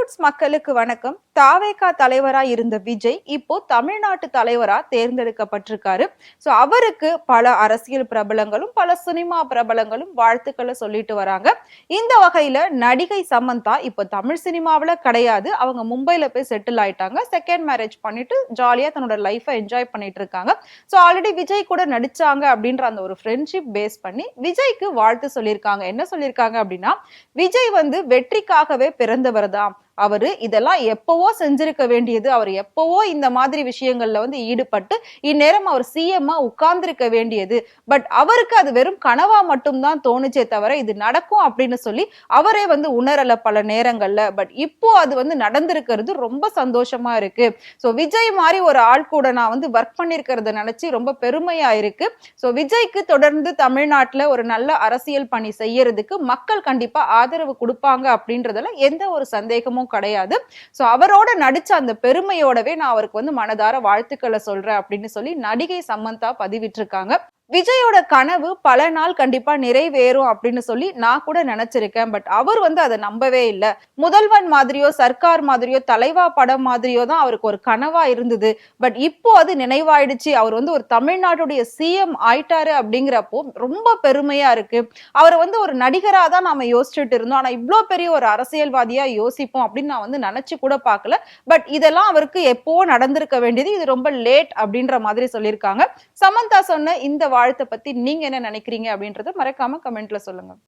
Roots மக்களுக்கு வணக்கம். தாவேகா தலைவரா இருந்த விஜய் இப்போ தமிழ்நாட்டு தலைவரா தேர்ந்தெடுக்கப்பட்டிருக்காரு. சோ அவருக்கு பல அரசியல் பிரபலங்களும் பல சினிமா பிரபலங்களும் வாழ்த்துக்களை சொல்லிட்டு வராங்க. இந்த வகையில நடிகை சமந்தா இப்போ தமிழ் சினிமாவில கிடையாது. அவங்க மும்பைல போய் செட்டில் ஆயிட்டாங்க. செகண்ட் மேரேஜ் பண்ணிட்டு ஜாலியா தன்னோட லைஃபை என்ஜாய் பண்ணிட்டு இருக்காங்க. சோ ஆல்ரெடி விஜய் கூட நடிச்சாங்க அப்படின்ற அந்த ஒரு ஃப்ரெண்ட்ஷிப் பேஸ் பண்ணி விஜய்க்கு வாழ்த்து சொல்லியிருக்காங்க. என்ன சொல்லியிருக்காங்க அப்படின்னா, விஜய் வந்து வெற்றிக்காகவே பிறந்தவர் தான். அவரு இதெல்லாம் எப்பவோ செஞ்சிருக்க வேண்டியது. அவர் எப்பவோ இந்த மாதிரி விஷயங்கள்ல வந்து ஈடுபட்டு இந்நேரம் அவர் சிஎம் உட்கார்ந்திருக்க வேண்டியது. பட் அவருக்கு அது வெறும் கனவா மட்டும்தான் தோணுச்சே தவிர இது நடக்கும் அப்படின்னு சொல்லி அவரே வந்து உணரல பல நேரங்கள்ல. பட் இப்போ அது வந்து நடந்திருக்கிறது ரொம்ப சந்தோஷமா இருக்கு. சோ விஜய் மாதிரி ஒரு ஆள் கூட நான் வந்து ஒர்க் பண்ணிருக்கிறத நினைச்சு ரொம்ப பெருமையா இருக்கு. சோ விஜய்க்கு தொடர்ந்து தமிழ்நாட்டுல ஒரு நல்ல அரசியல் பணி செய்யறதுக்கு மக்கள் கண்டிப்பா ஆதரவு கொடுப்பாங்க அப்படின்றதுல எந்த ஒரு சந்தேகமும் கிடையாது. சோ அவரோட நடிச்ச அந்த பெருமையோடவே நான் அவருக்கு வந்து மனதார வாழ்த்துக்களை சொல்றேன் அப்படின்னு சொல்லி நடிகை சமந்தா பதிவிட்டிருக்காங்க. விஜயோட கனவு பல நாள் கண்டிப்பா நிறைவேறும் அப்படின்னு சொல்லி நான் கூட நினைச்சிருக்கேன். பட் அவர் வந்து அதை நம்பவே இல்லை. முதல்வன் மாதிரியோ சர்க்கார் மாதிரியோ தலைவா படம் மாதிரியோ தான் அவருக்கு ஒரு கனவா இருந்தது. பட் இப்போ அது நினைவாயிடுச்சு. அவர் வந்து ஒரு தமிழ்நாட்டுடைய சிஎம் ஆயிட்டாரு அப்படிங்கிறப்போ ரொம்ப பெருமையா இருக்கு. அவரை வந்து ஒரு நடிகரா தான் நாம யோசிச்சுட்டு இருந்தோம். ஆனா இவ்வளோ பெரிய ஒரு அரசியல்வாதியா யோசிப்போம் அப்படின்னு நான் வந்து நினைச்சு கூட பார்க்கல. பட் இதெல்லாம் அவருக்கு எப்போ நடந்திருக்க வேண்டியது. இது ரொம்ப லேட் அப்படின்ற மாதிரி சொல்லியிருக்காங்க. சமந்தா சொன்ன இந்த வாழ்த்தை பத்தி நீங்க என்ன நினைக்கிறீங்க அப்படின்றத மறக்காம கமெண்ட்ல சொல்லுங்க.